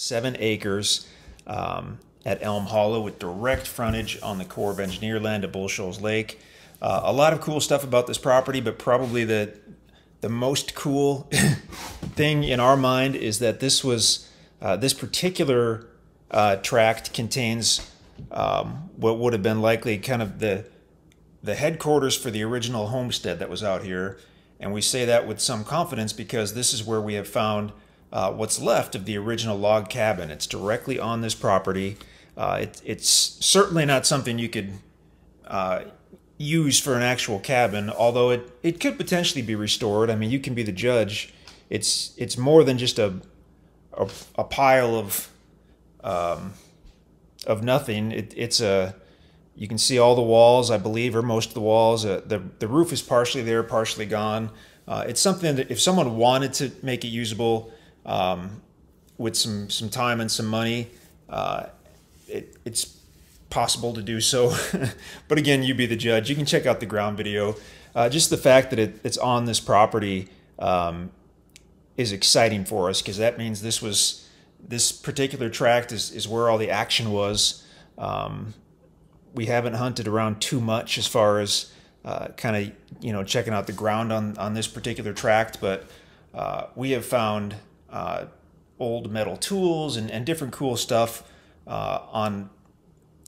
7 acres at Elm Hollow with direct frontage on the Corps of Engineer land at Bull Shoals Lake. A lot of cool stuff about this property, but probably the most cool thing in our mind is that this particular tract contains what would have been likely kind of the headquarters for the original homestead that was out here. And we say that with some confidence because this is where we have found what's left of the original log cabin. It's directly on this property. It's certainly not something you could use for an actual cabin, although it could potentially be restored. I mean, you can be the judge. It's more than just a pile of nothing. You can see all the walls, I believe, or most of the walls. The roof is partially there, partially gone. It's something that if someone wanted to make it usable with some time and some money, it's possible to do so. But again, you be the judge. You can check out the ground video. Just the fact that it's on this property is exciting for us, because that means this particular tract is where all the action was. We haven't hunted around too much as far as kind of checking out the ground on this particular tract, but we have found old metal tools and different cool stuff on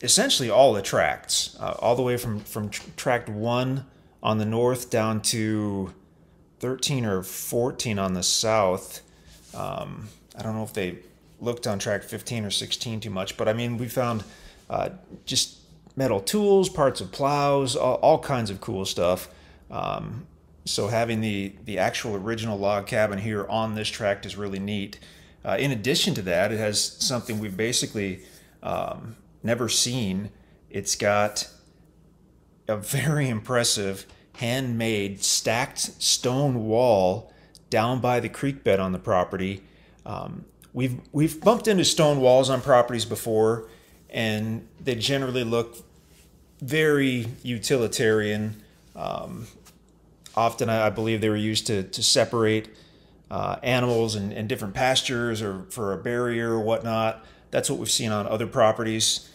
essentially all the tracts, all the way from tract 1 on the north down to 13 or 14 on the south. I don't know if they looked on tract 15 or 16 too much, but I mean, we found just metal tools, parts of plows, all kinds of cool stuff. So having the actual original log cabin here on this tract is really neat. In addition to that, it has something we've basically never seen. It's got a very impressive handmade stacked stone wall down by the creek bed on the property. We've bumped into stone walls on properties before, and they generally look very utilitarian. Often I believe they were used to separate animals and different pastures, or for a barrier or whatnot. That's what we've seen on other properties.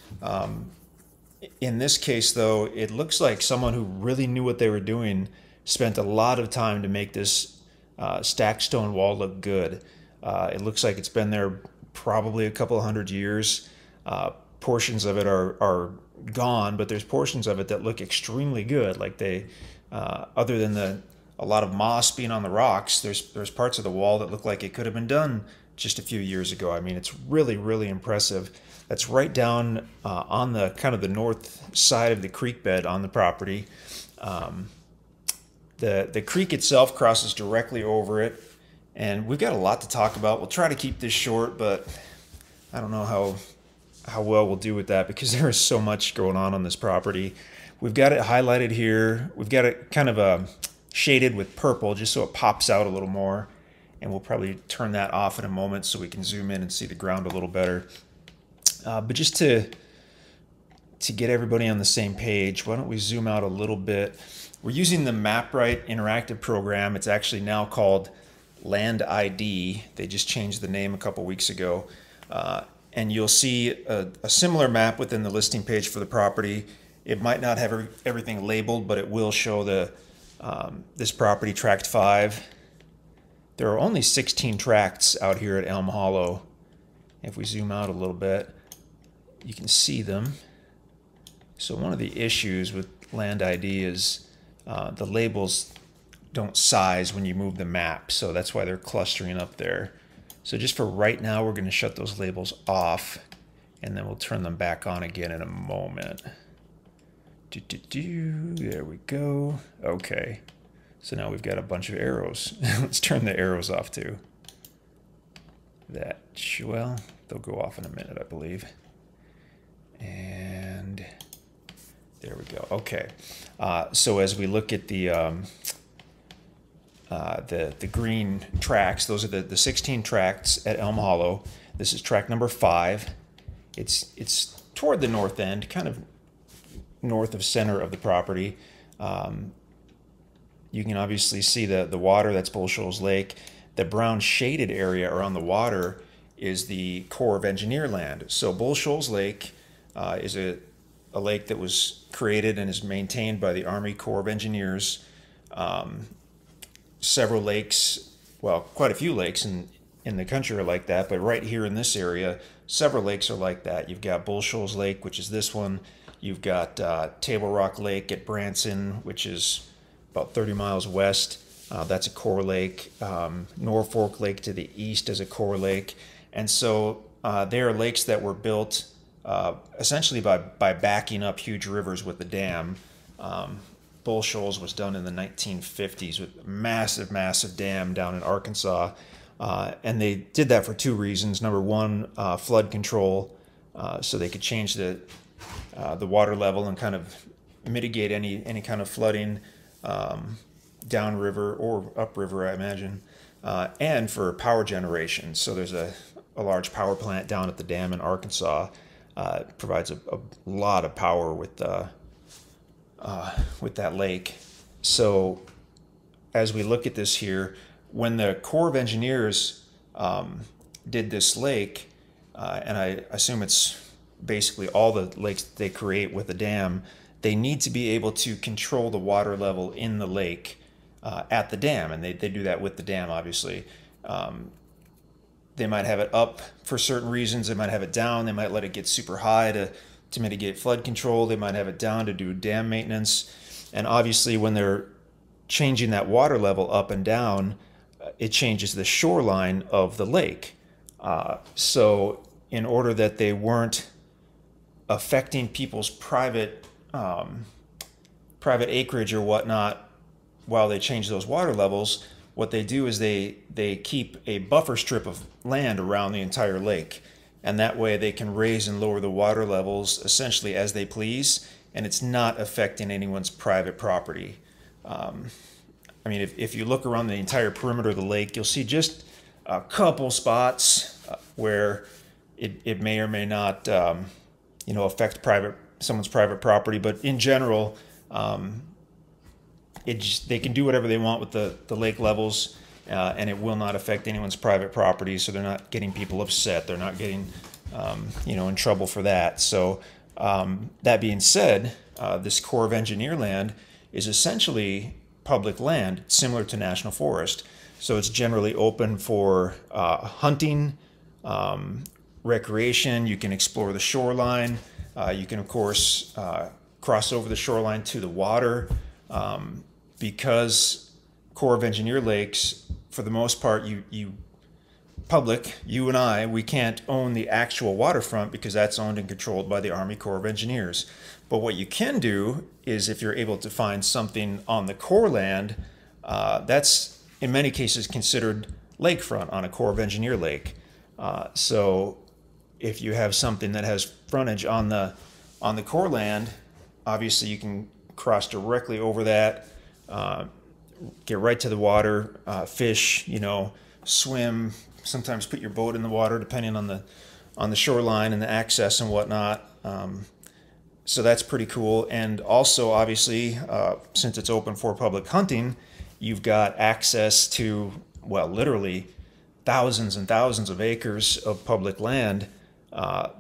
In this case, though, it looks like someone who really knew what they were doing spent a lot of time to make this stacked stone wall look good. It looks like it's been there probably a couple of 100 years. Portions of it are gone, but there's portions of it that look extremely good. Like other than a lot of moss being on the rocks, there's parts of the wall that look like it could have been done just a few years ago. I mean, it's really, really impressive. That's right down on the kind of the north side of the creek bed on the property. The creek itself crosses directly over it, and we've got a lot to talk about. We'll try to keep this short, but I don't know how well we'll do with that, because there is so much going on this property. We've got it highlighted here. We've got it kind of shaded with purple just so it pops out a little more, and we'll probably turn that off in a moment so we can zoom in and see the ground a little better. But just to get everybody on the same page, why don't we zoom out a little bit? We're using the MapRight interactive program. It's actually now called Land ID. They just changed the name a couple weeks ago. And you'll see a similar map within the listing page for the property. It might not have everything labeled, but it will show this property, tract 5. There are only 16 tracts out here at Elm Hollow. If we zoom out a little bit, you can see them. So one of the issues with Land ID is the labels don't size when you move the map, so that's why they're clustering up there. So just for right now, we're going to shut those labels off, and then we'll turn them back on again in a moment. There we go. Okay. So now we've got a bunch of arrows. Let's turn the arrows off too. Well, they'll go off in a minute, I believe. And there we go. Okay. So as we look at the green tracts, those are the 16 tracts at Elm Hollow. This is tract number 5. It's toward the north end, kind of north of center of the property. You can obviously see the water. That's Bull Shoals Lake. The brown shaded area around the water is the Corps of Engineer land. So Bull Shoals Lake is a lake that was created and is maintained by the Army Corps of Engineers. Several lakes, well, quite a few lakes in the country are like that, but right here in this area, several lakes are like that. You've got Bull Shoals Lake, which is this one. You've got Table Rock Lake at Branson, which is about 30 miles west. That's a Corps lake. Norfolk Lake to the east is a Corps lake. And so they are lakes that were built essentially by backing up huge rivers with the dam. Bull Shoals was done in the 1950s with a massive, massive dam down in Arkansas. And they did that for two reasons. Number one, flood control, so they could change the water level and kind of mitigate any kind of flooding downriver or upriver, I imagine, and for power generation. So there's a large power plant down at the dam in Arkansas. It provides a lot of power with that lake. So as we look at this here, when the Corps of Engineers did this lake, and I assume it's basically all the lakes that they create with the dam, they need to be able to control the water level in the lake at the dam, and they do that with the dam, obviously. They might have it up for certain reasons. They might have it down. They might let it get super high to mitigate flood control. They might have it down to do dam maintenance. And obviously when they're changing that water level up and down, it changes the shoreline of the lake. So in order that they weren't affecting people's private acreage or whatnot while they change those water levels, what they do is they keep a buffer strip of land around the entire lake. And that way they can raise and lower the water levels essentially as they please, and it's not affecting anyone's private property. I mean, if you look around the entire perimeter of the lake, you'll see just a couple spots where it may or may not, affect someone's private property. But in general, they can do whatever they want with the lake levels, and it will not affect anyone's private property. So they're not getting people upset. They're not getting, in trouble for that. So that being said, this Corps of Engineer land is essentially public land, similar to national forest. So it's generally open for hunting, recreation. You can explore the shoreline. You can, of course, cross over the shoreline to the water. Because Corps of Engineer lakes, for the most part, you and I, we can't own the actual waterfront because that's owned and controlled by the Army Corps of Engineers. But what you can do is, if you're able to find something on the Corps land, that's in many cases considered lakefront on a Corps of Engineer lake. So if you have something that has frontage on the Corps land, obviously you can cross directly over that, get right to the water, fish, swim, sometimes put your boat in the water depending on the shoreline and the access and whatnot. So that's pretty cool. And also, obviously, since it's open for public hunting, you've got access to, well, literally thousands and thousands of acres of public land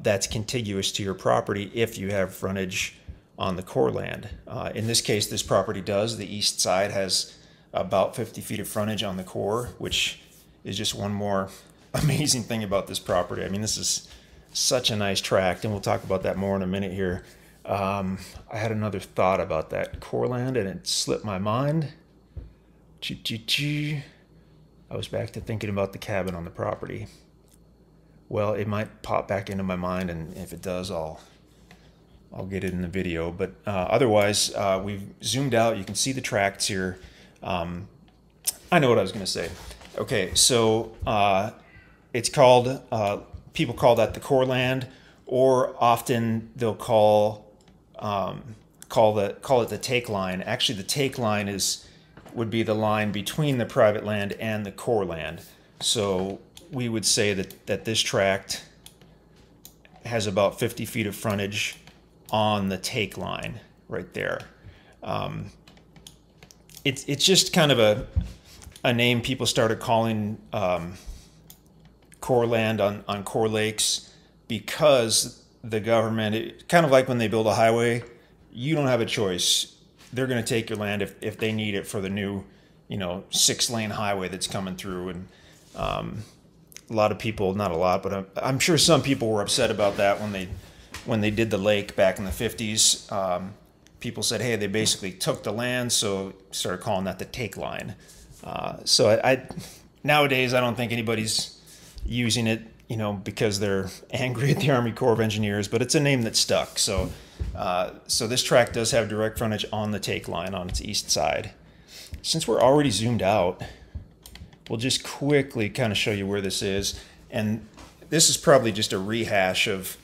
that's contiguous to your property if you have frontage on the Corps land. In this case, this property does. The east side has about 50 feet of frontage on the Corps, which is just one more amazing thing about this property. I mean, this is such a nice tract, and we'll talk about that more in a minute here. I had another thought about that Corps land, and it slipped my mind. I was back to thinking about the cabin on the property. Well, it might pop back into my mind, and if it does, I'll get it in the video. But otherwise, we've zoomed out. You can see the tracts here. I know what I was going to say. Okay, so it's called, people call that the Corps land, or often they'll call it the take line. Actually, the take line would be the line between the private land and the Corps land. So we would say that this tract has about 50 feet of frontage on the take line right there. It's just kind of a name people started calling core land on core lakes, because the government, kind of like when they build a highway, you don't have a choice. They're going to take your land if they need it for the new, 6-lane highway that's coming through. And a lot of people, not a lot, but I'm sure some people were upset about that when they did the lake back in the 50s. People said, hey, they basically took the land, so started calling that the take line. So nowadays, I don't think anybody's using it, because they're angry at the Army Corps of Engineers, but it's a name that stuck. So this tract does have direct frontage on the take line on its east side. Since we're already zoomed out, we'll just quickly kind of show you where this is. And this is probably just a rehash of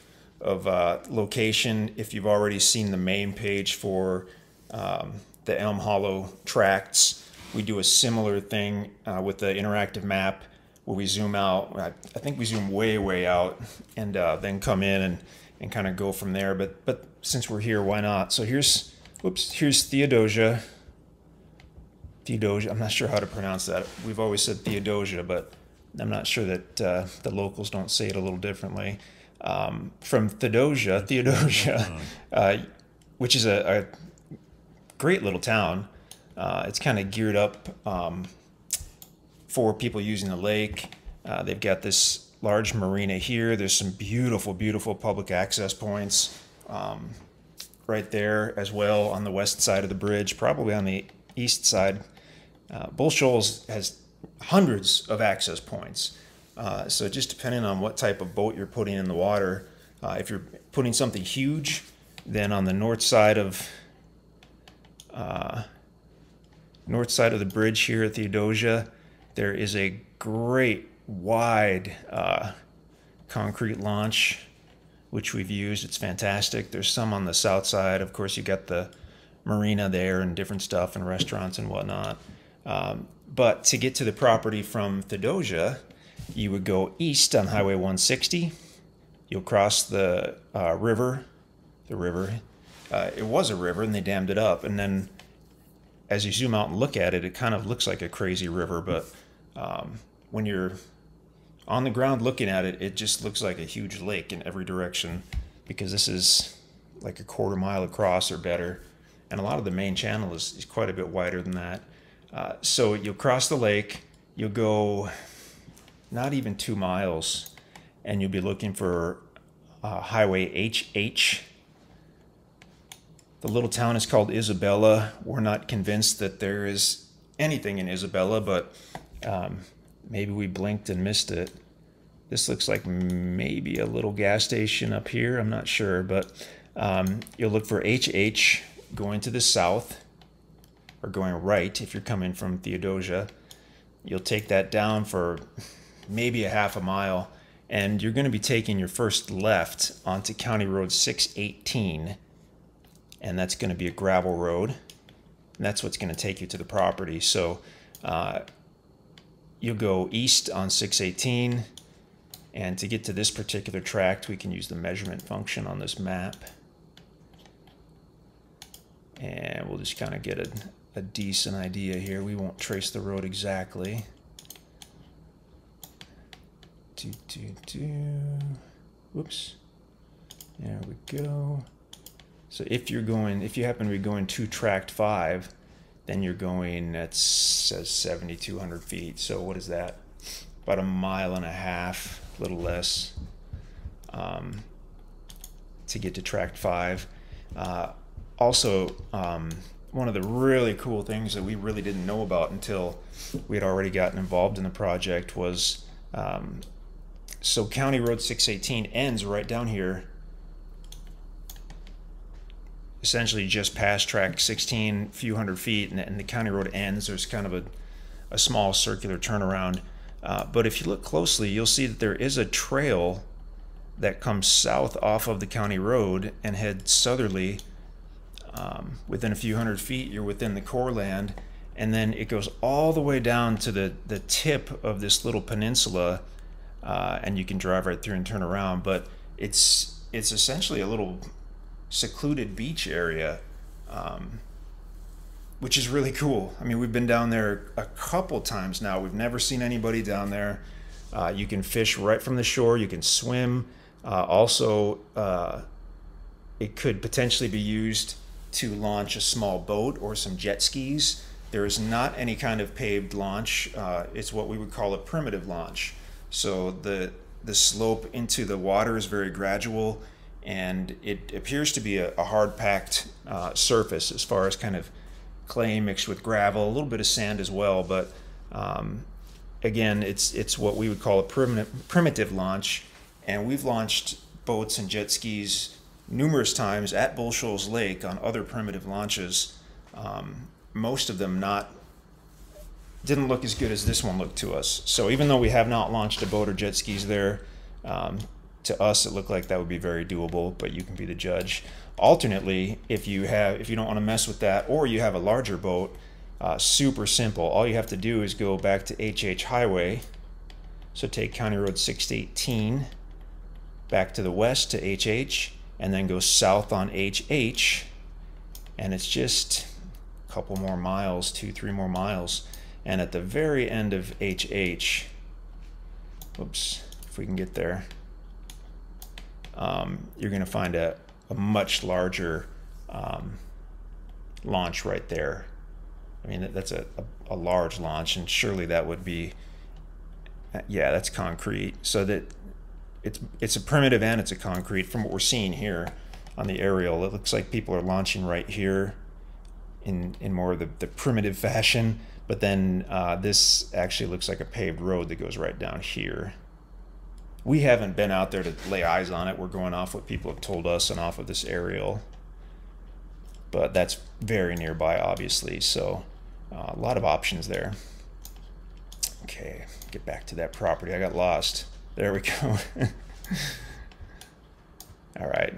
location. If you've already seen the main page for the Elm Hollow tracts, we do a similar thing with the interactive map where we zoom out. I think we zoom way out and then come in and kind of go from there. But since we're here, why not? So here's Theodosia. I'm not sure how to pronounce that. We've always said Theodosia, but I'm not sure that the locals don't say it a little differently. From Theodosia, which is a great little town. It's kind of geared up for people using the lake. They've got this large marina here. There's some beautiful public access points right there as well on the west side of the bridge, probably on the east side. Bull Shoals has hundreds of access points. So just depending on what type of boat you're putting in the water, if you're putting something huge, then on the north side of the bridge here at Theodosia, there is a great wide concrete launch, which we've used. It's fantastic. There's some on the south side. Of course, you got the marina there and different stuff and restaurants and whatnot. But to get to the property from Theodosia, you would go east on Highway 160. You'll cross the river. It was a river, and they dammed it up. And then as you zoom out and look at it, it kind of looks like a crazy river. But when you're on the ground looking at it, it just looks like a huge lake in every direction, because this is like a quarter mile across or better. And a lot of the main channel is quite a bit wider than that. So you'll cross the lake. You'll go not even 2 miles, and you'll be looking for Highway HH. The little town is called Isabella. We're not convinced that there is anything in Isabella, but maybe we blinked and missed it. This looks like maybe a little gas station up here. I'm not sure, but you'll look for HH going to the south, or going right if you're coming from Theodosia. You'll take that down for maybe a half a mile, and you're going to be taking your first left onto County Road 618, and that's going to be a gravel road, and that's what's going to take you to the property. So you'll go east on 618, and to get to this particular tract, we can use the measurement function on this map, and we'll just kind of get a decent idea here. We won't trace the road exactly. Whoops. There we go. So if you happen to be going to tract 5, then you're going, that says 7,200 feet. So what is that? About 1.5 miles, a little less, to get to tract 5. Also, one of the really cool things that we really didn't know about until we had already gotten involved in the project was, so County Road 618 ends right down here, essentially just past track 16, a few hundred feet, and the county road ends. There's kind of a small circular turnaround. But if you look closely, you'll see that there is a trail that comes south off of the county road and heads southerly. Within a few hundred feet, you're within the core land, and then it goes all the way down to the tip of this little peninsula, and you can drive right through and turn around. But it's essentially a little secluded beach area, which is really cool. I mean, we've been down there a couple times now. We've never seen anybody down there. You can fish right from the shore. You can swim. Also, it could potentially be used to launch a small boat or some jet skis. There is not any kind of paved launch. It's what we would call a primitive launch. So the slope into the water is very gradual, and it appears to be a hard-packed surface as far as kind of clay mixed with gravel, a little bit of sand as well. But again, it's what we would call a primitive launch, and we've launched boats and jet skis numerous times at Bull Shoals Lake on other primitive launches. Most of them didn't look as good as this one looked to us. So even though we have not launched a boat or jet skis there, to us it looked like that would be very doable, but you can be the judge. Alternately, if you don't want to mess with that, or you have a larger boat, super simple. All you have to do is go back to HH Highway. So take County Road 618 back to the west to HH, and then go south on HH, and it's just a couple more miles, 2-3 more miles. And at the very end of HH, whoops, if we can get there, you're going to find a much larger launch right there. I mean, that's a large launch, and surely that would be, yeah, that's concrete. So that it's a primitive and it's a concrete. From what we're seeing here on the aerial, it looks like people are launching right here in more of the primitive fashion. But then this actually looks like a paved road that goes right down here. We haven't been out there to lay eyes on it. We're going off what people have told us and off of this aerial. But that's very nearby, obviously. So a lot of options there. Okay, get back to that property. I got lost. There we go. All right.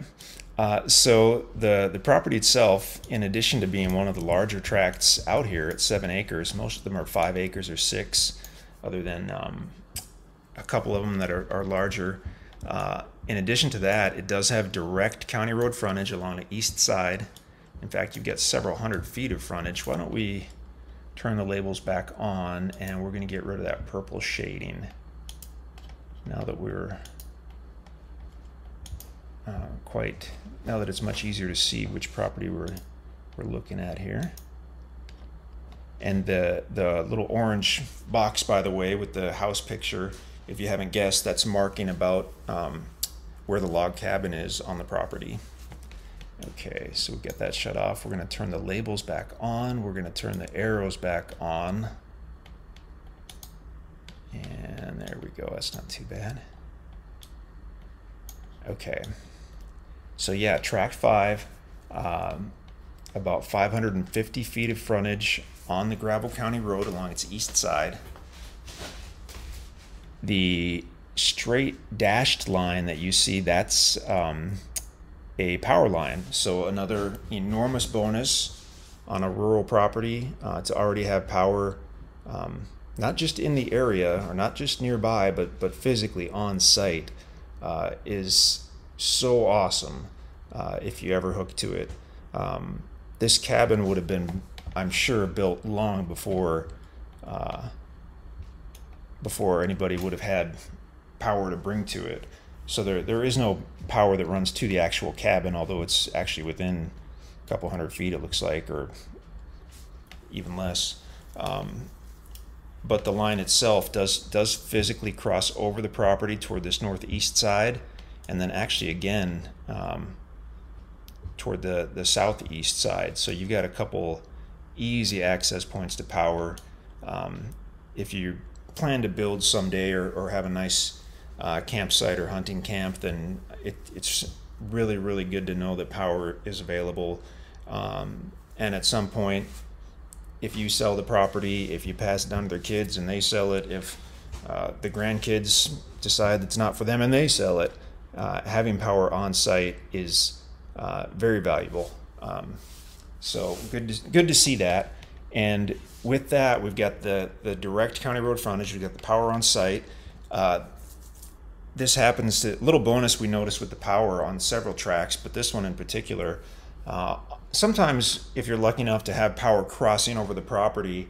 So the property itself, in addition to being one of the larger tracts out here at 7 acres, most of them are 5 acres or 6, other than a couple of them that are larger. In addition to that, it does have direct county road frontage along the east side. In fact, you've got several hundred feet of frontage. Why don't we turn the labels back on, and we're going to get rid of that purple shading now that we're now that it's much easier to see which property we're looking at here. And the little orange box, by the way, with the house picture, if you haven't guessed, that's marking about where the log cabin is on the property. Okay, so we'll get that shut off. We're going to turn the labels back on. We're going to turn the arrows back on. And there we go. That's not too bad. Okay. So yeah, tract 5, about 550 feet of frontage on the gravel county road along its east side. The straight dashed line that you see, that's a power line. So another enormous bonus on a rural property to already have power, not just in the area or not just nearby, but physically on site, is so awesome if you ever hook to it. This cabin would have been, I'm sure, built long before anybody would have had power to bring to it. So there is no power that runs to the actual cabin, although it's actually within a couple hundred feet, it looks like, or even less. But the line itself does physically cross over the property toward this northeast side, and then actually again toward the southeast side. So you've got a couple easy access points to power. If you plan to build someday or have a nice campsite or hunting camp, then it's really, really good to know that power is available. And at some point, if you sell the property, if you pass it down to their kids and they sell it, if the grandkids decide it's not for them and they sell it, having power on site is very valuable. So good to see that. And with that, we've got the direct county road frontage, we've got the power on site. This happens to, little bonus we noticed with the power on several tracks, but this one in particular, sometimes if you're lucky enough to have power crossing over the property,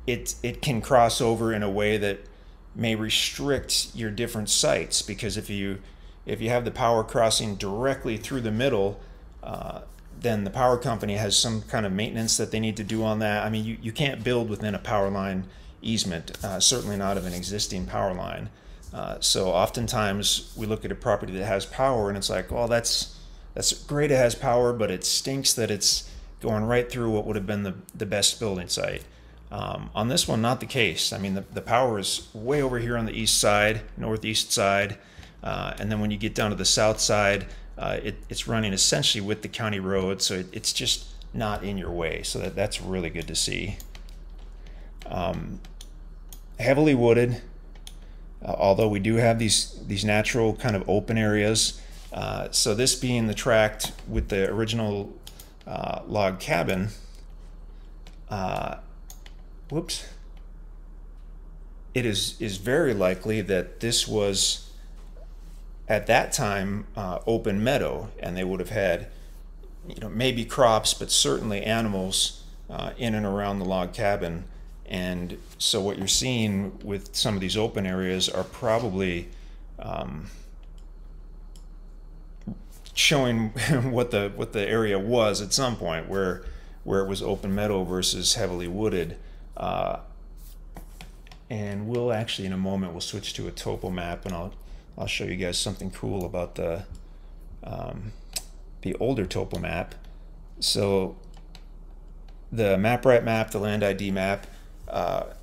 it can cross over in a way that may restrict your different sites, because if you have the power crossing directly through the middle, then the power company has some kind of maintenance that they need to do on that. I mean, you can't build within a power line easement, certainly not of an existing power line. So oftentimes we look at a property that has power and it's like, well, that's great, it has power, but it stinks that it's going right through what would have been the best building site. On this one, not the case. I mean, the power is way over here on the east side, northeast side, and then when you get down to the south side, it's running essentially with the county road, so it's just not in your way. So that's really good to see. Heavily wooded, although we do have these natural kind of open areas. So this being the tract with the original log cabin, whoops, it is very likely that this was at that time open meadow, and they would have had, you know, maybe crops, but certainly animals in and around the log cabin. And so what you're seeing with some of these open areas are probably showing what the area was at some point, where it was open meadow versus heavily wooded. And we'll actually, in a moment, we'll switch to a topo map, and I'll show you guys something cool about the older topo map. So the MapRight map, the land ID map,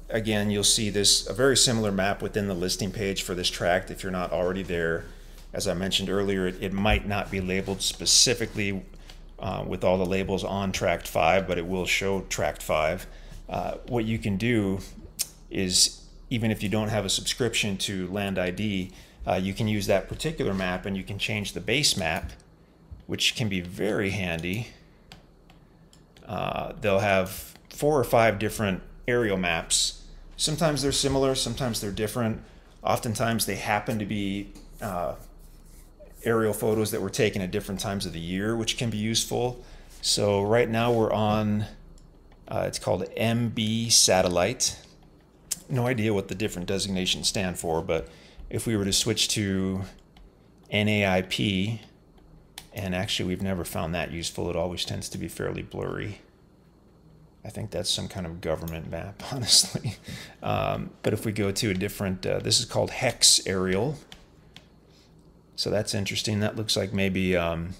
again, you'll see a very similar map within the listing page for this tract if you're not already there. As I mentioned earlier, it might not be labeled specifically with all the labels on tract 5, but it will show tract 5. What you can do is, even if you don't have a subscription to land ID, you can use that particular map, and you can change the base map, which can be very handy. They'll have 4 or 5 different aerial maps. Sometimes they're similar, sometimes they're different. Oftentimes they happen to be aerial photos that were taken at different times of the year, which can be useful. So right now we're on, it's called MB satellite. No idea what the different designations stand for, but if we were to switch to NAIP, and actually we've never found that useful, it always tends to be fairly blurry. I think that's some kind of government map, honestly. But if we go to a different, this is called Hex Aerial. So that's interesting. That looks like maybe an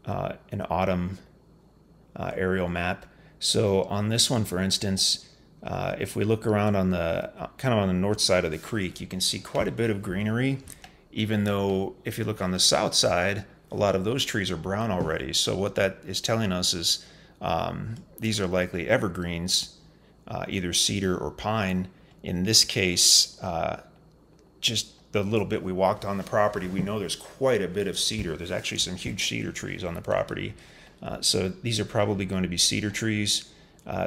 autumn aerial map. So on this one, for instance, if we look around on the kind of on the north side of the creek, you can see quite a bit of greenery, even though if you look on the south side, a lot of those trees are brown already. So what that is telling us is these are likely evergreens, either cedar or pine. In this case, just the little bit we walked on the property, we know there's quite a bit of cedar. There's actually some huge cedar trees on the property. So these are probably going to be cedar trees.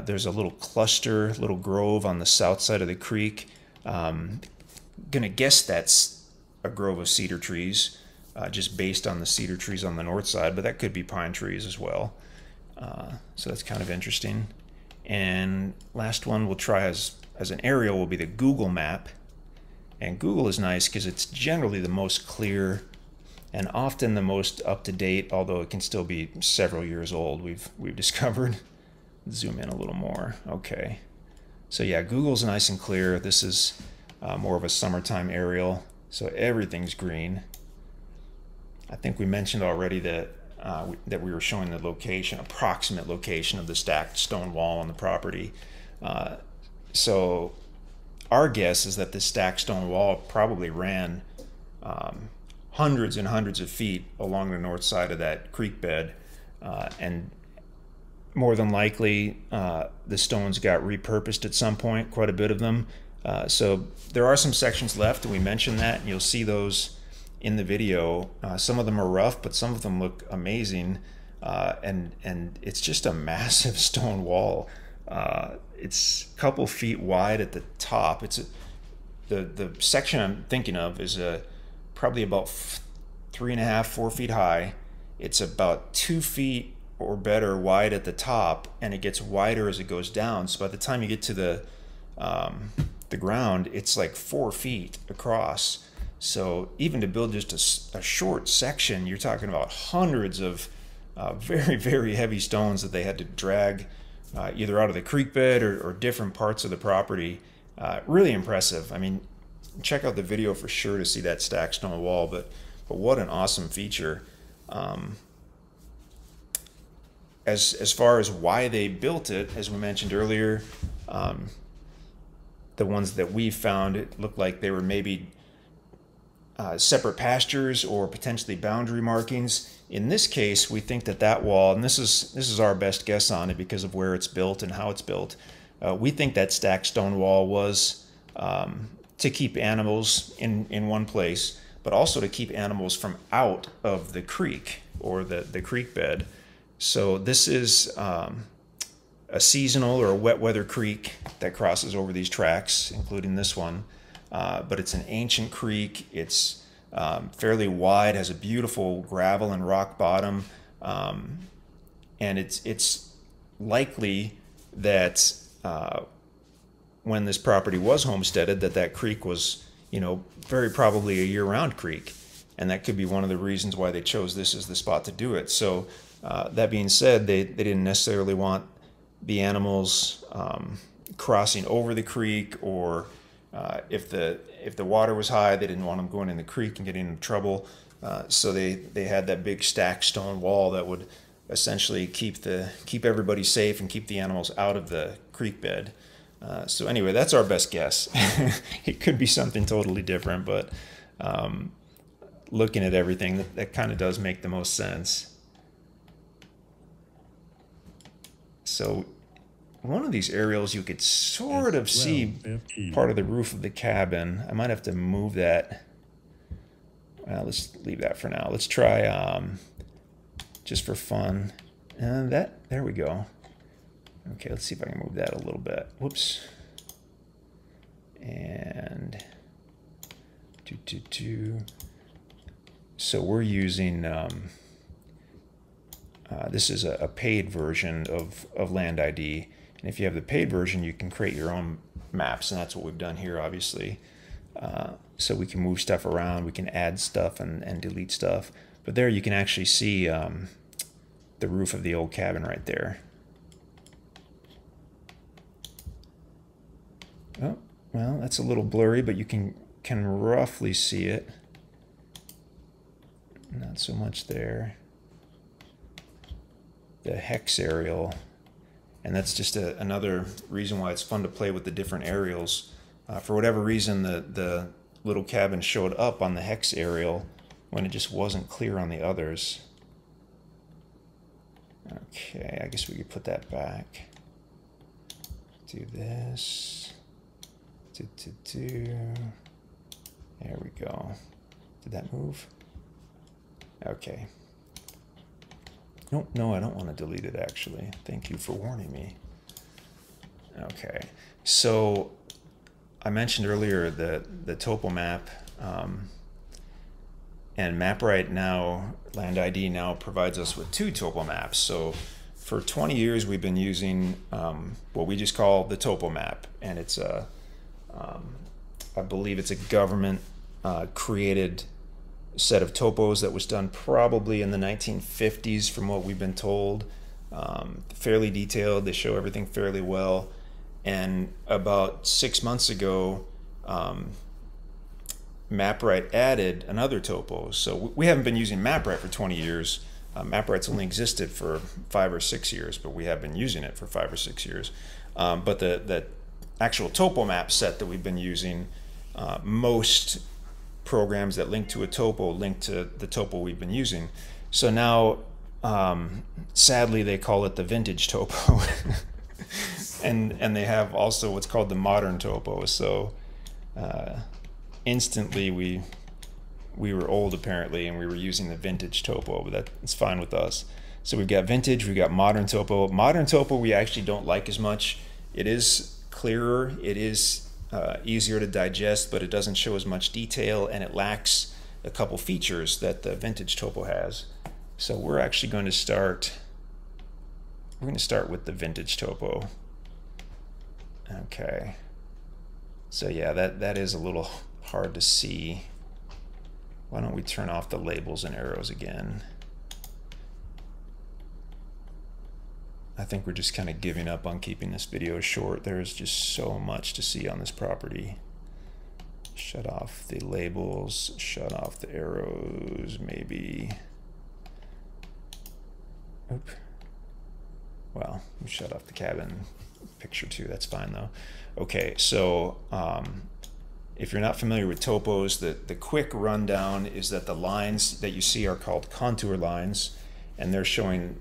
There's a little cluster, little grove on the south side of the creek. Gonna guess that's a grove of cedar trees, just based on the cedar trees on the north side, but that could be pine trees as well. So that's kind of interesting. And last one we'll try as an aerial will be the Google map. And Google is nice because it's generally the most clear and often the most up-to-date, although it can still be several years old, we've discovered. Zoom in a little more. Okay. So yeah, Google's nice and clear. This is more of a summertime aerial, so everything's green. I think we mentioned already that that we were showing the location, approximate location of the stacked stone wall on the property. So our guess is that this stacked stone wall probably ran hundreds and hundreds of feet along the north side of that creek bed, and more than likely the stones got repurposed at some point, quite a bit of them. So there are some sections left, and we mentioned that, and you'll see those in the video. Some of them are rough, but some of them look amazing, and it's just a massive stone wall. It's a couple feet wide at the top. The section I'm thinking of is probably about 3.5, 4 feet high. It's about 2 feet or better wide at the top, and it gets wider as it goes down. So by the time you get to the ground, it's like 4 feet across. So even to build just a short section, you're talking about hundreds of very, very heavy stones that they had to drag either out of the creek bed or different parts of the property. Really impressive. I mean, check out the video for sure to see that stacked stone wall, but what an awesome feature. As far as why they built it, as we mentioned earlier, the ones that we found, it looked like they were maybe separate pastures or potentially boundary markings. In this case, we think that wall, and this is our best guess on it because of where it's built and how it's built, we think that stacked stone wall was to keep animals in one place, but also to keep animals from out of the creek or the creek bed. So this is a seasonal or a wet weather creek that crosses over these tracks, including this one. But it's an ancient creek. It's fairly wide, has a beautiful gravel and rock bottom, and it's likely that when this property was homesteaded, that creek was, very probably a year-round creek, and that could be one of the reasons why they chose this as the spot to do it. So that being said, they didn't necessarily want the animals crossing over the creek, or if the water was high, they didn't want them going in the creek and getting into trouble. So they had that big stacked stone wall that would essentially keep everybody safe and keep the animals out of the creek bed. So anyway, that's our best guess. It could be something totally different, but looking at everything, that kind of does make the most sense. So one of these aerials, you could sort of see part of the roof of the cabin. I might have to move that. Well, let's leave that for now. Let's try just for fun. And there we go. Okay, let's see if I can move that a little bit. Whoops. And so we're using this is a paid version of Land ID. And if you have the paid version, you can create your own maps, and that's what we've done here, obviously. So we can move stuff around, we can add stuff and delete stuff. But there you can actually see the roof of the old cabin right there. Oh, well, that's a little blurry, but you can roughly see it. Not so much there. The Hex Aerial, and that's just another reason why it's fun to play with the different aerials. For whatever reason, the little cabin showed up on the Hex Aerial when it just wasn't clear on the others. Okay, I guess we could put that back. Do this. There we go. Did that move? Okay. No, I don't want to delete it, actually. Thank you for warning me. Okay, so I mentioned earlier the Toppo Map, and MapRight now, Land ID now provides us with 2 Toppo Maps. So for 20 years, we've been using what we just call the Toppo Map, and it's I believe it's a government created set of topos that was done probably in the 1950s from what we've been told. Fairly detailed, they show everything fairly well. And about 6 months ago, MapRight added another topo. So we haven't been using MapRight for 20 years. MapRight's only existed for 5 or 6 years, but we have been using it for 5 or 6 years. But the actual Toppo Map set that we've been using, most programs that link to a topo link to the topo we've been using. So now, sadly, they call it the vintage topo. and they have also what's called the modern topo. So instantly we were old, apparently, and we were using the vintage topo, but that's fine with us. So we've got vintage, we've got modern topo. Modern topo we actually don't like as much. It is clearer, it is easier to digest, but it doesn't show as much detail, and it lacks a couple features that the vintage topo has. So we're actually going to start we're going to start with the vintage topo. Okay. So yeah, that is a little hard to see. Why don't we turn off the labels and arrows again? I think we're just kind of giving up on keeping this video short. There's just so much to see on this property. Shut off the labels, shut off the arrows, maybe. Oop. Well, we shut off the cabin picture too, that's fine though. Okay, so if you're not familiar with topos, the quick rundown is that the lines that you see are called contour lines, and they're showing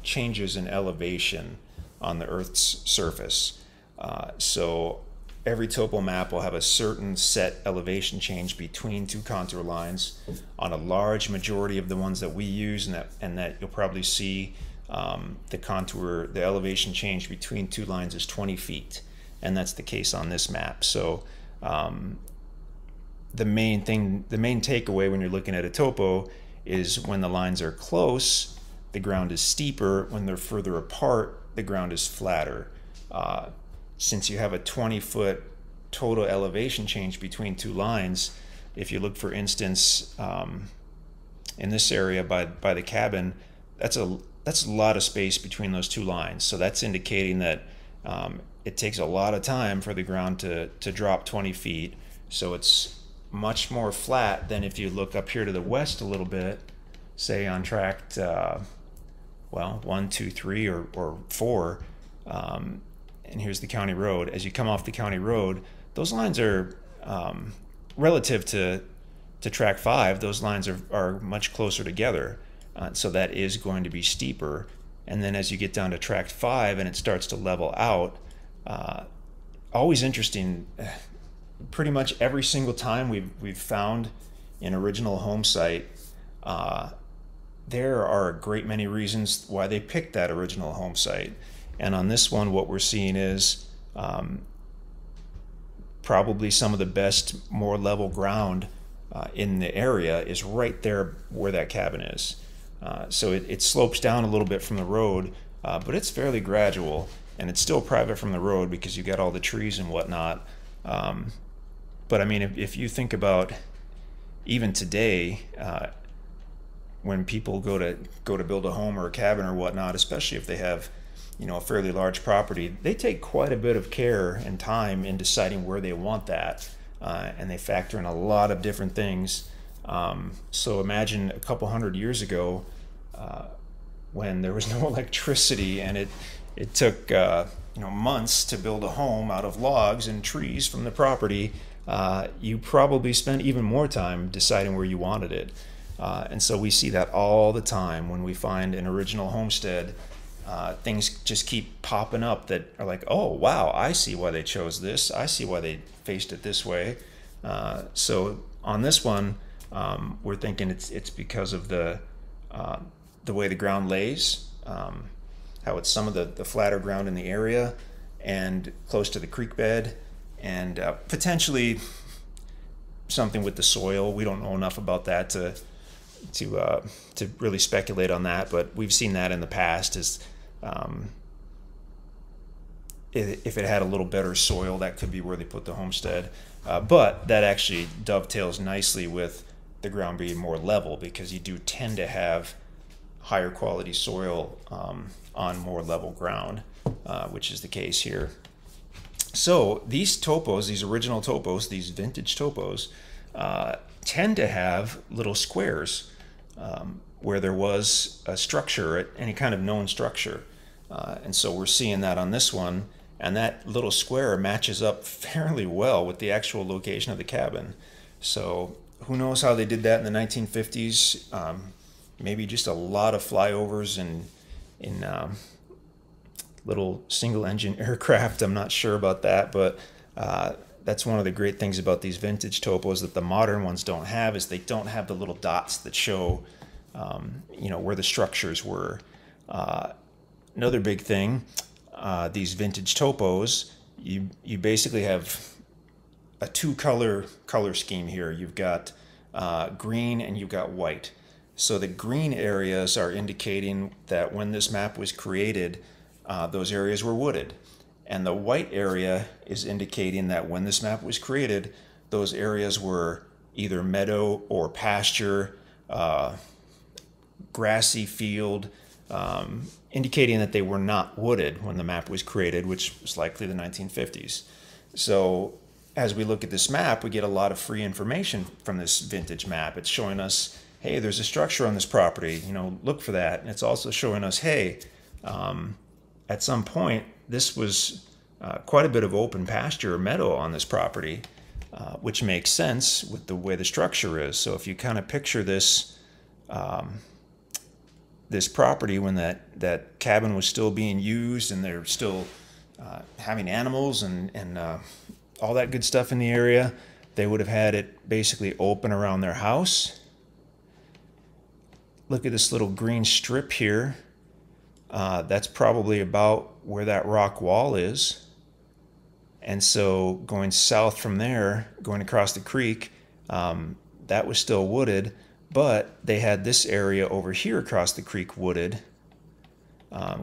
changes in elevation on the Earth's surface. So every topo map will have a certain set elevation change between two contour lines. On a large majority of the ones that we use, and that you'll probably see, the elevation change between two lines is 20 feet, and that's the case on this map. So the main takeaway when you're looking at a topo is when the lines are close, the ground is steeper. When they're further apart, the ground is flatter. Since you have a 20-foot total elevation change between two lines, if you look, for instance, in this area by the cabin, that's a lot of space between those two lines. So that's indicating that it takes a lot of time for the ground to drop 20 feet. So it's much more flat than if you look up here to the west a little bit, say on tract, well, 1, 2, 3, or 4. And here's the county road. As you come off the county road, those lines are, relative to track 5, those lines are much closer together. So that is going to be steeper. And then as you get down to tract 5 and it starts to level out, always interesting, pretty much every single time we've found an original home site, there are a great many reasons why they picked that original home site. And on this one, what we're seeing is probably some of the best, more level ground in the area is right there where that cabin is. So it slopes down a little bit from the road, but it's fairly gradual, and it's still private from the road because you got all the trees and whatnot. But I mean, if you think about even today, when people go to build a home or a cabin or whatnot, especially if they have, you know, a fairly large property, they take quite a bit of care and time in deciding where they want that, and they factor in a lot of different things. So imagine a couple hundred years ago, when there was no electricity, and it took months to build a home out of logs and trees from the property. You probably spent even more time deciding where you wanted it. And so we see that all the time when we find an original homestead. Things just keep popping up that are like, oh wow, I see why they chose this, I see why they faced it this way. So on this one, we're thinking it's because of the way the ground lays, how it's some of the flatter ground in the area and close to the creek bed, and potentially something with the soil. We don't know enough about that to really speculate on that, but we've seen that in the past. Is if it had a little better soil, that could be where they put the homestead. But that actually dovetails nicely with the ground being more level, because you do tend to have higher quality soil on more level ground, which is the case here. So these topos, these original topos, these vintage topos, tend to have little squares where there was a structure, any kind of known structure. And so we're seeing that on this one, and that little square matches up fairly well with the actual location of the cabin. So who knows how they did that in the 1950s? Maybe just a lot of flyovers in little single-engine aircraft. I'm not sure about that, but that's one of the great things about these vintage topos that the modern ones don't have, is they don't have the little dots that show where the structures were. Another big thing, these vintage topos, you basically have a two-color scheme here. You've got green and you've got white. So the green areas are indicating that when this map was created, those areas were wooded. And the white area is indicating that when this map was created, those areas were either meadow or pasture, grassy field, indicating that they were not wooded when the map was created, which was likely the 1950s. So as we look at this map, we get a lot of free information from this vintage map. It's showing us, hey, there's a structure on this property, you know, look for that. And it's also showing us, hey, at some point, this was quite a bit of open pasture or meadow on this property, which makes sense with the way the structure is. So if you kind of picture this, this property when that cabin was still being used and they're still having animals and all that good stuff in the area, they would have had it basically open around their house. Look at this little green strip here. That's probably about where that rock wall is. And so going south from there, going across the creek, that was still wooded, but they had this area over here across the creek wooded,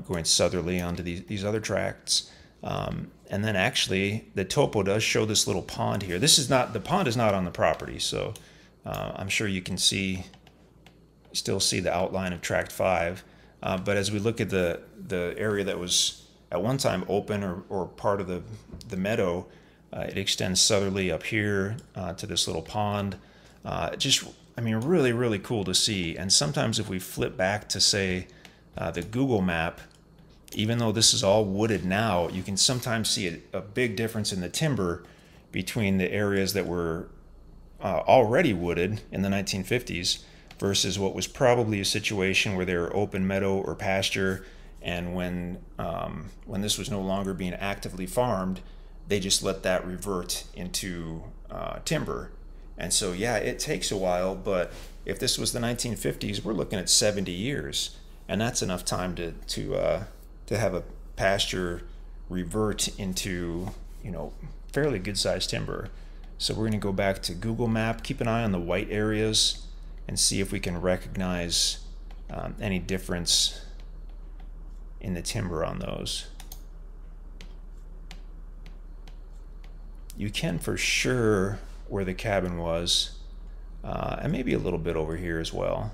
going southerly onto these other tracts. And then actually the topo does show this little pond here. This is not, the pond is not on the property, so I'm sure you can still see the outline of tract 5. But as we look at the area that was at one time open or part of the meadow, it extends southerly up here to this little pond. Just, I mean, really, really cool to see. And sometimes if we flip back to, say, the Google map, even though this is all wooded now, you can sometimes see a big difference in the timber between the areas that were already wooded in the 1950s versus what was probably a situation where they were open meadow or pasture, and when this was no longer being actively farmed, they just let that revert into timber. And so, yeah, it takes a while, but if this was the 1950s, we're looking at 70 years, and that's enough time to have a pasture revert into, you know, fairly good-sized timber. So we're going to go back to Google Map, keep an eye on the white areas, and see if we can recognize any difference in the timber on those. You can for sure where the cabin was, and maybe a little bit over here as well.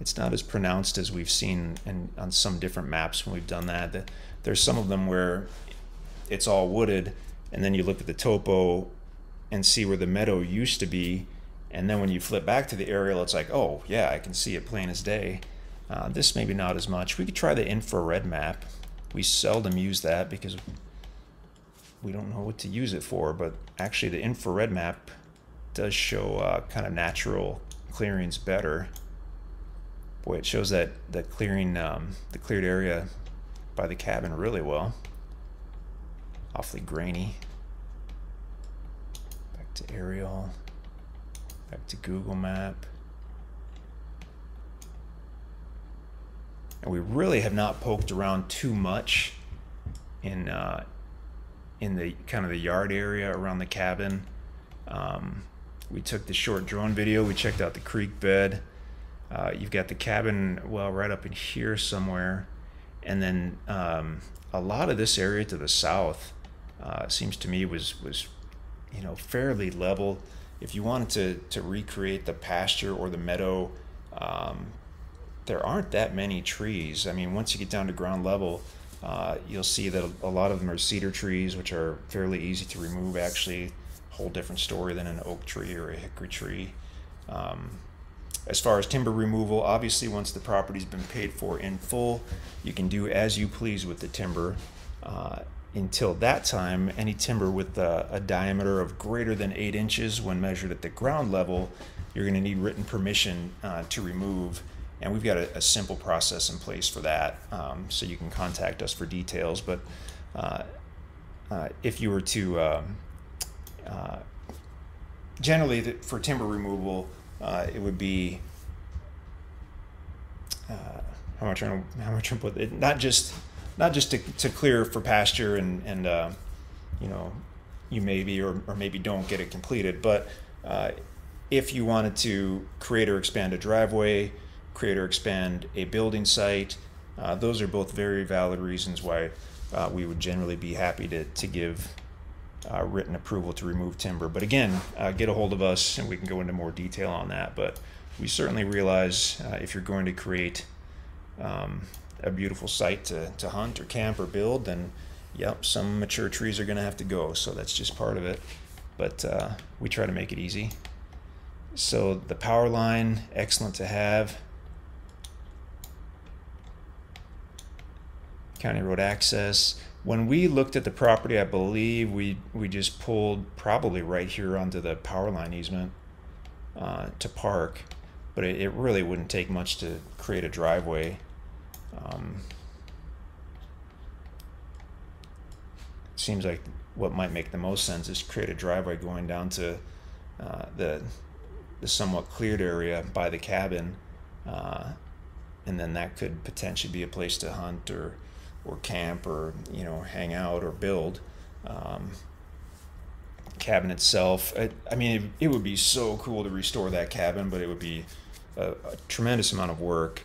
It's not as pronounced as we've seen on some different maps when we've done that. There's some of them where it's all wooded, and then you look at the topo and see where the meadow used to be, and then when you flip back to the aerial, it's like, oh yeah, I can see it plain as day. This maybe not as much. We could try the infrared map. We seldom use that because we don't know what to use it for, but actually the infrared map does show kind of natural clearings better. Boy, it shows that the cleared area by the cabin really well. Awfully grainy. Back to aerial. Back to Google Map. And we really have not poked around too much in the kind of the yard area around the cabin. We took the short drone video. We checked out the creek bed. You've got the cabin, well, right up in here somewhere, and then a lot of this area to the south seems to me was you know, fairly level. If you wanted to recreate the pasture or the meadow, there aren't that many trees. I mean, once you get down to ground level, you'll see that a lot of them are cedar trees, which are fairly easy to remove, actually. Whole different story than an oak tree or a hickory tree. As far as timber removal, obviously once the property's been paid for in full, you can do as you please with the timber. Until that time, any timber with a diameter of greater than 8 inches when measured at the ground level, you're going to need written permission to remove. And we've got a simple process in place for that, so you can contact us for details. But if you were to, generally for timber removal, it would be, how much I'm put it, not just to clear for pasture and you know, you maybe or maybe don't get it completed, but if you wanted to create or expand a driveway, create or expand a building site. Those are both very valid reasons why we would generally be happy to give written approval to remove timber. But again, get a hold of us and we can go into more detail on that. But we certainly realize if you're going to create a beautiful site to hunt or camp or build, then yep, some mature trees are going to have to go. So that's just part of it. But we try to make it easy. So the power line, excellent to have. County road access. When we looked at the property, I believe we just pulled probably right here onto the power line easement to park, but it really wouldn't take much to create a driveway. Seems like what might make the most sense is create a driveway going down to the somewhat cleared area by the cabin, and then that could potentially be a place to hunt or camp or hang out or build. Cabin itself, I mean, it would be so cool to restore that cabin, but it would be a tremendous amount of work.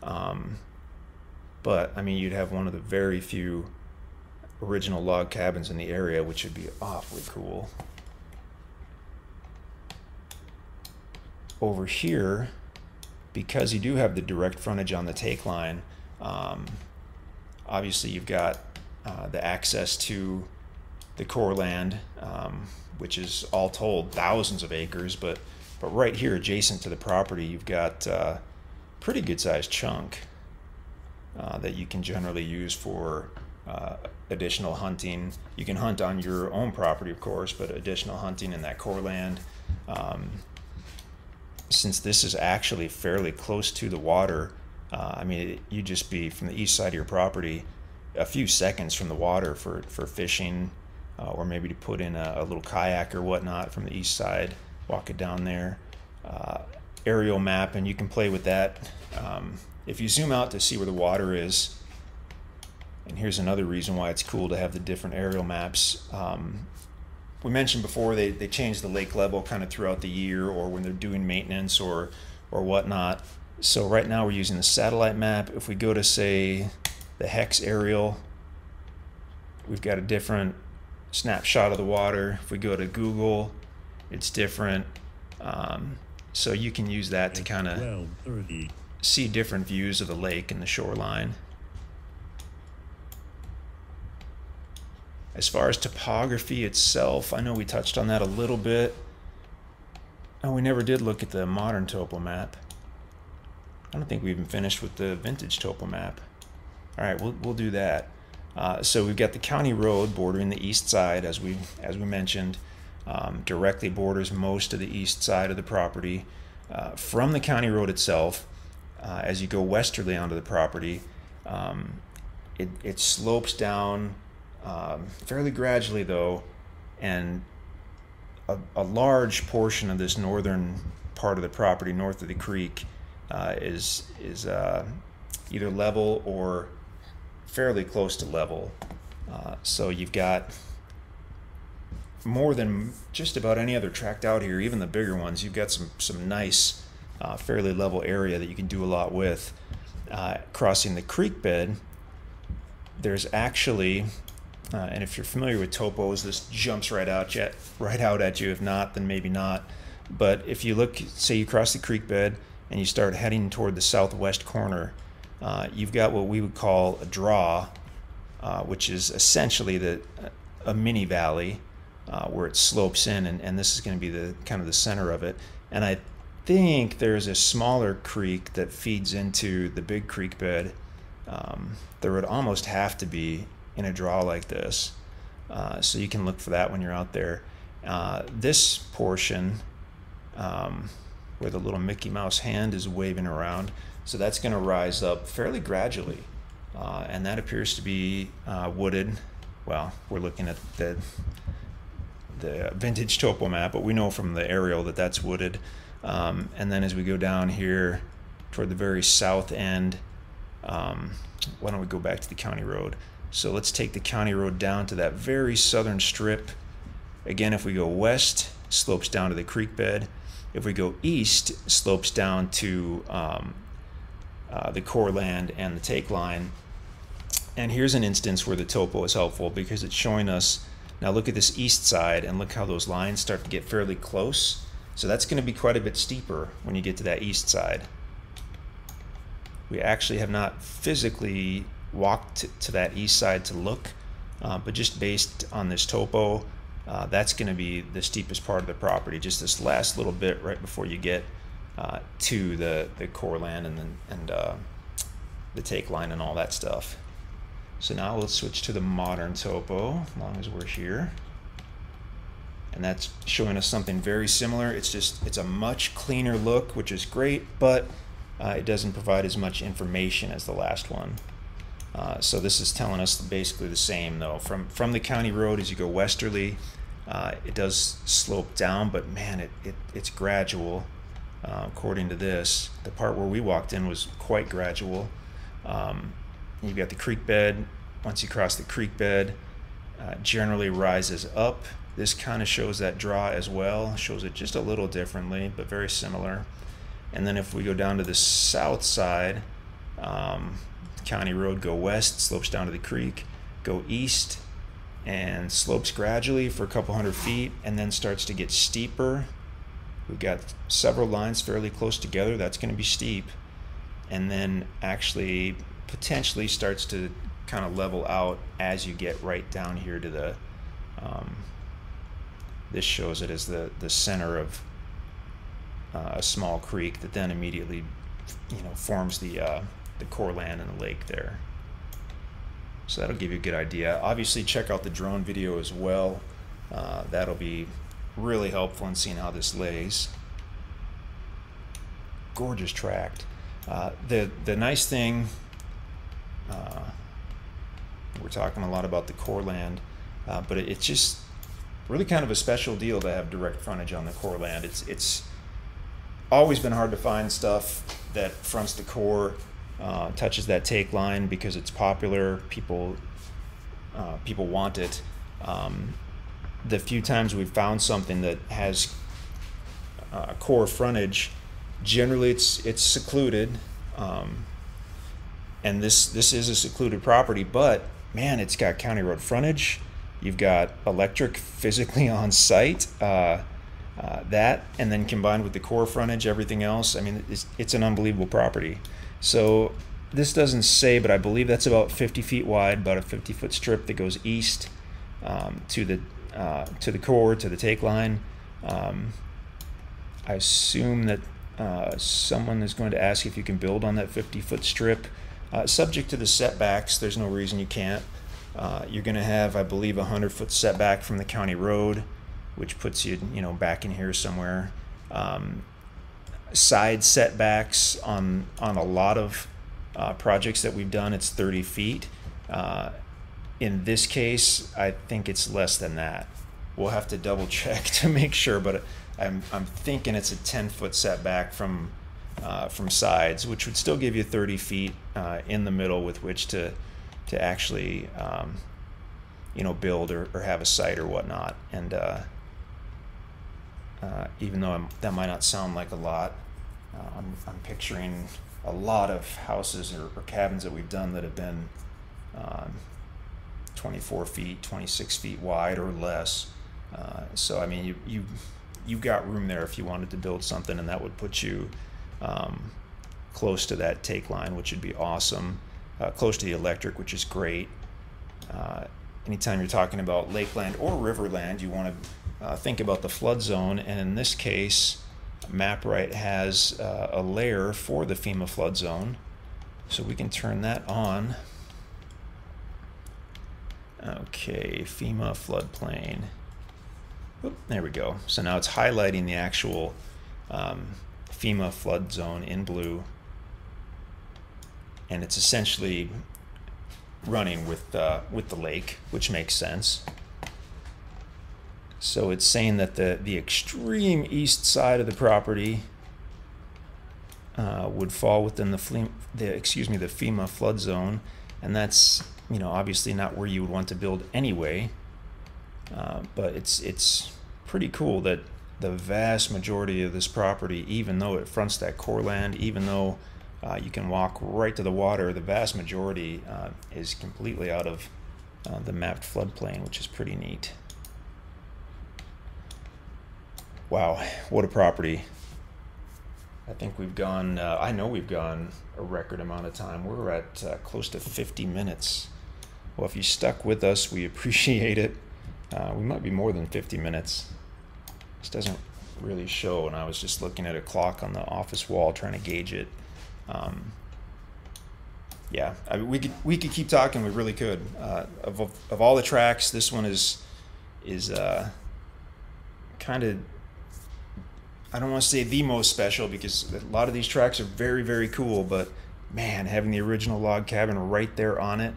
But I mean, you'd have one of the very few original log cabins in the area, which would be awfully cool. Over here, because you do have the direct frontage on the take line, obviously you've got the access to the core land, which is all told thousands of acres, but right here adjacent to the property you've got a pretty good sized chunk that you can generally use for additional hunting. You can hunt on your own property, of course, but additional hunting in that core land. Since this is actually fairly close to the water, I mean, you'd just be from the east side of your property a few seconds from the water for fishing, or maybe to put in a little kayak or whatnot from the east side, walk it down there. Aerial map, and you can play with that. If you zoom out to see where the water is, and here's another reason why it's cool to have the different aerial maps. We mentioned before they change the lake level kind of throughout the year, or when they're doing maintenance or whatnot. So right now we're using the satellite map. If we go to, say, the Hex Aerial, we've got a different snapshot of the water. If we go to Google, it's different. So you can use that to kind of see different views of the lake and the shoreline. As far as topography itself, I know we touched on that a little bit. Oh, we never did look at the modern Toppo map. I don't think we even finished with the vintage Toppo map. All right, we'll do that. So we've got the county road bordering the east side, as we mentioned, directly borders most of the east side of the property. From the county road itself, as you go westerly onto the property, it slopes down fairly gradually, though, and a large portion of this northern part of the property, north of the creek, is either level or fairly close to level. So you've got more than just about any other tract out here, even the bigger ones. You've got some nice, fairly level area that you can do a lot with. Crossing the creek bed, there's actually, and if you're familiar with topos, this jumps right out at you. If not, then maybe not. But if you look, say you cross the creek bed and you start heading toward the southwest corner, you've got what we would call a draw, which is essentially a mini valley where it slopes in, and this is going to be the kind of the center of it. And I think there's a smaller creek that feeds into the big creek bed. There would almost have to be in a draw like this, so you can look for that when you're out there. This portion where the little Mickey Mouse hand is waving around, so that's going to rise up fairly gradually, and that appears to be wooded. Well, we're looking at the vintage Toppo map, but we know from the aerial that that's wooded. And then as we go down here toward the very south end, why don't we go back to the county road? So let's take the county road down to that very southern strip. Again, if we go west, slopes down to the creek bed. If we go east, slopes down to the core land and the take line. And here's an instance where the topo is helpful because it's showing us, now look at this east side and look how those lines start to get fairly close. So that's going to be quite a bit steeper when you get to that east side. We actually have not physically walked to that east side to look, but just based on this topo, that's going to be the steepest part of the property, just this last little bit right before you get to the core land and the take line and all that stuff. So now let's switch to the modern topo, as long as we're here. And that's showing us something very similar. It's a much cleaner look, which is great, but it doesn't provide as much information as the last one. So this is telling us basically the same though. From the county road, as you go westerly, it does slope down, but man, it's gradual. According to this, the part where we walked in was quite gradual. You've got the creek bed. Once you cross the creek bed, generally rises up. This kind of shows that draw as well. Shows it just a little differently, but very similar. And then if we go down to the south side, county road, go west, slopes down to the creek, go east, and slopes gradually for a couple hundred feet, and then starts to get steeper. We've got several lines fairly close together. That's going to be steep. And then actually potentially starts to kind of level out as you get right down here to the this shows it as the center of a small creek that then immediately forms the core land and the lake there. So that'll give you a good idea. Obviously check out the drone video as well. That'll be really helpful in seeing how this lays. Gorgeous tract. The nice thing, we're talking a lot about the core land, but it's just really kind of a special deal to have direct frontage on the core land. It's always been hard to find stuff that fronts the core, touches that take line because it's popular. People want it. The few times we've found something that has core frontage, generally it's secluded, and this is a secluded property, but man, it's got county road frontage. You've got electric physically on site, that, and then combined with the core frontage, everything else, I mean, it's an unbelievable property. So this doesn't say, but I believe that's about 50 feet wide, about a 50-foot strip that goes east to the core, to the take line. I assume that someone is going to ask if you can build on that 50-foot strip. Subject to the setbacks, there's no reason you can't. You're going to have, I believe, a 100-foot setback from the county road, which puts you, back in here somewhere. Side setbacks on a lot of projects that we've done, it's 30 feet. In this case, I think it's less than that. We'll have to double check to make sure, but I'm thinking it's a 10-foot setback from sides, which would still give you 30 feet in the middle with which to actually build or have a site or whatnot. And even though that might not sound like a lot, I'm picturing a lot of houses or cabins that we've done that have been 24 feet, 26 feet wide or less. So I mean, you've got room there if you wanted to build something, and that would put you close to that take line, which would be awesome. Close to the electric, which is great. Anytime you're talking about lakeland or riverland, you want to think about the flood zone, and in this case, MapRight has a layer for the FEMA flood zone, so we can turn that on. Okay, FEMA floodplain. Oop, there we go. So now it's highlighting the actual FEMA flood zone in blue, and it's essentially running with the lake, which makes sense. So it's saying that the extreme east side of the property would fall within the FEMA flood zone, and that's obviously not where you would want to build anyway. But it's pretty cool that the vast majority of this property, even though it fronts that core land, even though You can walk right to the water. The vast majority is completely out of the mapped floodplain, which is pretty neat. Wow, what a property. I think we've gone, I know we've gone a record amount of time. We're at close to 50 minutes. Well, if you stuck with us, we appreciate it. We might be more than 50 minutes. This doesn't really show, and I was just looking at a clock on the office wall trying to gauge it. Yeah, I mean, we could keep talking. We really could. Of all the tracks, this one is kind of, I don't want to say the most special, because a lot of these tracks are very, very cool, but man, having the original log cabin right there on it,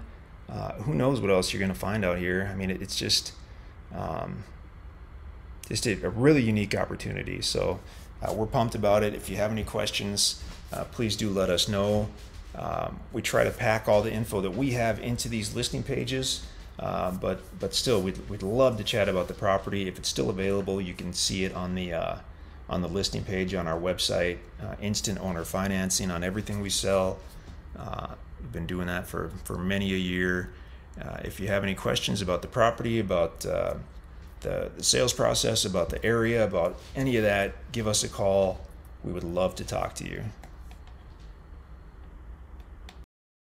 who knows what else you're going to find out here. I mean, it's just a really unique opportunity. So we're pumped about it. If you have any questions, please do let us know. We try to pack all the info that we have into these listing pages, but still, we'd love to chat about the property. If it's still available, you can see it on the listing page on our website. Instant owner financing on everything we sell. We've been doing that for many a year. If you have any questions about the property, about the sales process, about the area, about any of that, give us a call. We would love to talk to you.